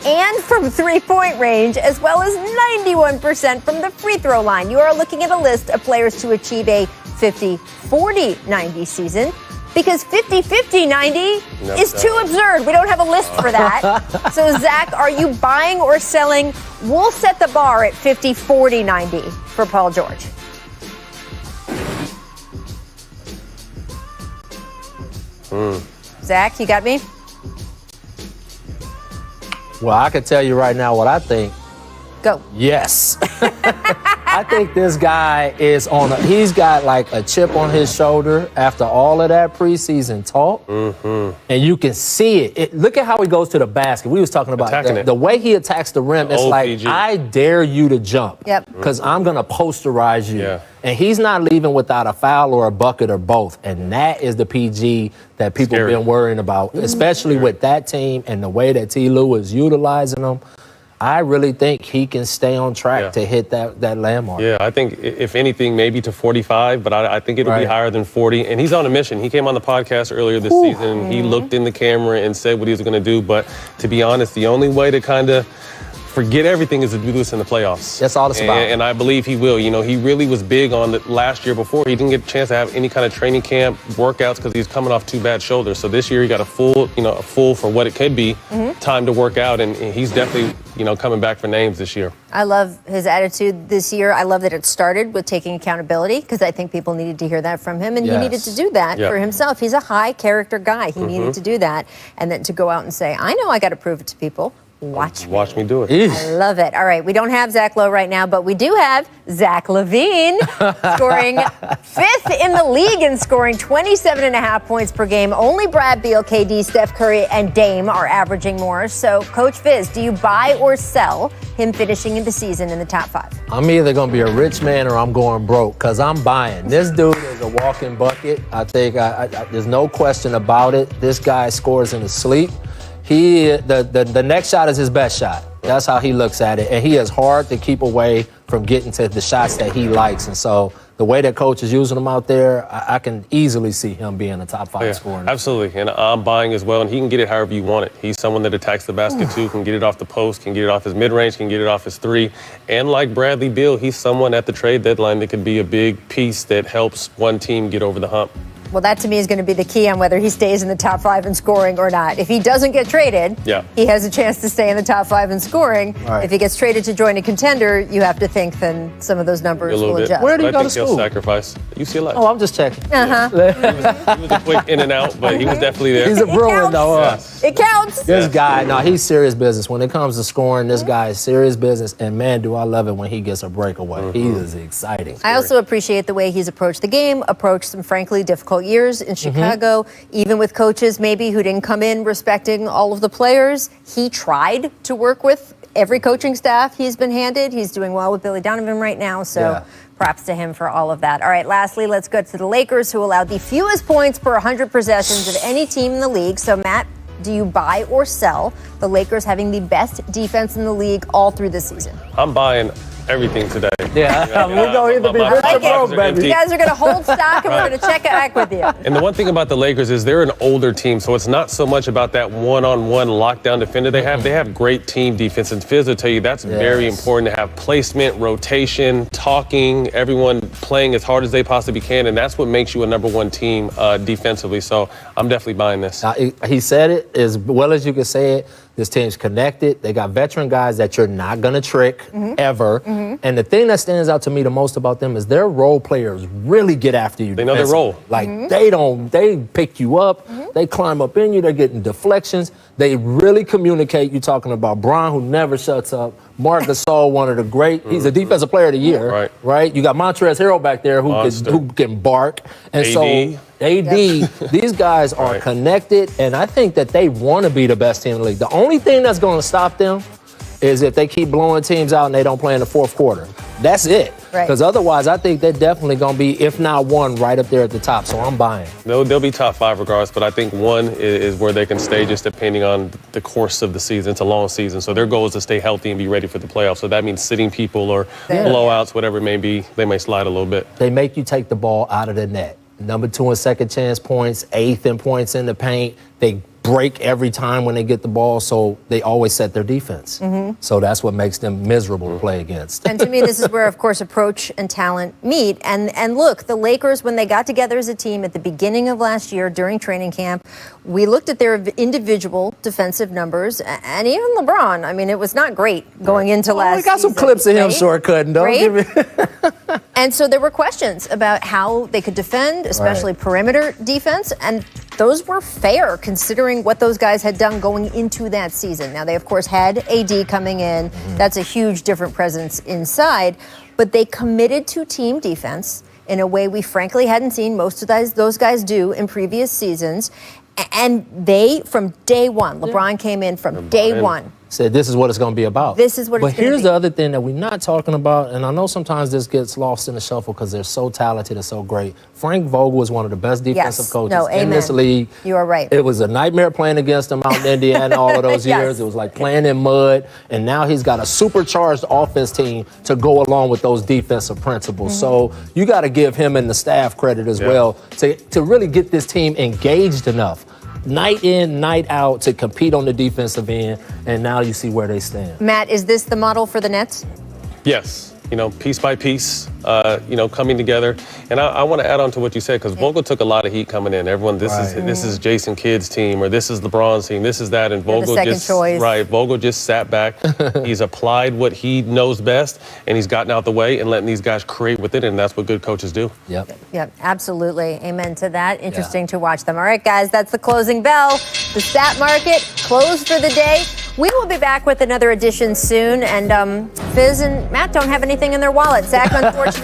and from three-point range, as well as 91% from the free throw line. You are looking at a list of players to achieve a 50-40-90 season. Because 50-50-90 is too absurd. We don't have a list for that. So, Zach, are you buying or selling? We'll set the bar at 50-40-90 for Paul George. Zach, you got me? Well, I can tell you right now what I think. Go. Yes. I think this guy is he's got like a chip on his shoulder after all of that preseason talk. And you can see it. Look at how he goes to the basket. We was talking about the way he attacks the rim. It's like, I dare you to jump. Because I'm going to posterize you. Yeah. And he's not leaving without a foul or a bucket or both. And that is the PG that people have been worrying about, especially with that team and the way that T. Lue is utilizing them. I really think he can stay on track to hit that landmark. Yeah, I think if anything, maybe to 45, but I think it'll be higher than 40. And he's on a mission. He came on the podcast earlier this season. He looked in the camera and said what he was going to do. But to be honest, the only way to kind of forget everything is to do this in the playoffs. That's all it's about. And I believe he will. You know, he really was big on the last year before. He didn't get a chance to have any kind of training camp workouts because he's coming off two bad shoulders. So this year he got a full for what it could be, time to work out. And he's definitely, coming back for names this year. I love his attitude this year. I love that it started with taking accountability because I think people needed to hear that from him. And he needed to do that for himself. He's a high character guy. He needed to do that. And then to go out and say, I know I got to prove it to people. Watch me do it. I love it. All right, we don't have Zach Lowe right now, but we do have Zach LaVine scoring 5th in the league in scoring 27.5 points per game. Only Brad Beal, KD, Steph Curry, and Dame are averaging more. So, Coach Fizz, do you buy or sell him finishing the season in the top 5? I'm either going to be a rich man or I'm going broke because I'm buying. This dude is a walking bucket. I think there's no question about it. This guy scores in his sleep. The next shot is his best shot. That's how he looks at it. And he is hard to keep away from getting to the shots that he likes. And so the way that coach is using him out there, I can easily see him being a top 5 scorer. Absolutely. And I'm buying as well. And he can get it however you want it. He's someone that attacks the basket too, can get it off the post, can get it off his mid-range, can get it off his three. And like Bradley Beal, he's someone at the trade deadline that could be a big piece that helps one team get over the hump. Well, that to me is going to be the key on whether he stays in the top 5 in scoring or not. If he doesn't get traded, he has a chance to stay in the top 5 in scoring. Right. If he gets traded to join a contender, you have to think then some of those numbers will adjust. Where do you go to school? He'll sacrifice UCLA. Oh, I'm just checking. He was a quick in and out, but he was definitely there. He's a Bruin, though. It counts. This guy, he's serious business. When it comes to scoring, this guy is serious business. And, man, do I love it when he gets a breakaway. He is exciting. I also appreciate the way he's approached the game, approached some, frankly, difficult years in Chicago, even with coaches maybe who didn't come in respecting all of the players. He tried to work with every coaching staff he's been handed. He's doing well with Billy Donovan right now, so props to him for all of that. All right, lastly, let's go to the Lakers, who allowed the fewest points per 100 possessions of any team in the league. So, Matt, do you buy or sell the Lakers having the best defense in the league all through the season? I'm buying everything today. We're going to either be rich or broke, baby. You guys are going to hold stock, and we're going to check back with you. And the one thing about the Lakers is they're an older team, so it's not so much about that one-on-one lockdown defender they have. They have great team defense, and Fizz will tell you that's very important to have placement, rotation, talking, everyone playing as hard as they possibly can, and that's what makes you a number one team defensively. So I'm definitely buying this. He said it as well as you can say it. This team's connected. They got veteran guys that you're not going to trick ever. And the thing that stands out to me the most about them is their role players really get after you. They know their role. Like they pick you up. They climb up in you. They're getting deflections. They really communicate. You're talking about Bron, who never shuts up. Marc Gasol, one of the great. He's a defensive player of the year. Right? You got Montrezl Harrell back there who can bark. And so AD, these guys are connected, and I think that they want to be the best team in the league. The only thing that's going to stop them is if they keep blowing teams out and they don't play in the fourth quarter. That's it. Because otherwise, I think they're definitely going to be, if not one, right up there at the top. So I'm buying. They'll be top 5 regardless, but I think 1 is where they can stay just depending on the course of the season. It's a long season, so their goal is to stay healthy and be ready for the playoffs. So that means sitting people or blowouts, whatever it may be. They may slide a little bit. They make you take the ball out of the net. Number 2 in second chance points, 8th in points in the paint. They break every time when they get the ball, so they always set their defense. So that's what makes them miserable to play against. And to me, this is where, of course, approach and talent meet. And look, the Lakers, when they got together as a team at the beginning of last year during training camp, we looked at their individual defensive numbers, and even LeBron. I mean, it was not great going into last We got some season, clips of him right? shortcutting, don't Right? give me. And so there were questions about how they could defend, especially perimeter defense, and those were fair considering what those guys had done going into that season. Now, they, of course, had AD coming in. That's a huge different presence inside, but they committed to team defense in a way we frankly hadn't seen most of those guys do in previous seasons. And they, from day one, LeBron came in from day one. Said this is what it's going to be about. This is what but it's gonna here's be. the other thing that we're not talking about, and I know sometimes this gets lost in the shuffle because they're so talented and so great. Frank Vogel is one of the best defensive coaches in this league. You are right. It was a nightmare playing against him out in Indiana all of those Yes. years. It was like playing in mud, and now he's got a supercharged offense team to go along with those defensive principles. So you got to give him and the staff credit as well to really get this team engaged enough, night in, night out, to compete on the defensive end, and now you see where they stand. Matt, is this the model for the Nets? Yes, piece by piece, coming together. And I want to add on to what you said, because Vogel took a lot of heat coming in. Everyone, this is Jason Kidd's team, or this is LeBron's team, this is that, and Vogel Vogel just sat back. He's applied what he knows best, and he's gotten out the way and letting these guys create with it, and that's what good coaches do. Yep, absolutely. Amen to that. Interesting to watch them. All right, guys, that's the closing bell. The stat market closed for the day. We will be back with another edition soon, and Fizz and Matt don't have anything in their wallet. Zach, unfortunately.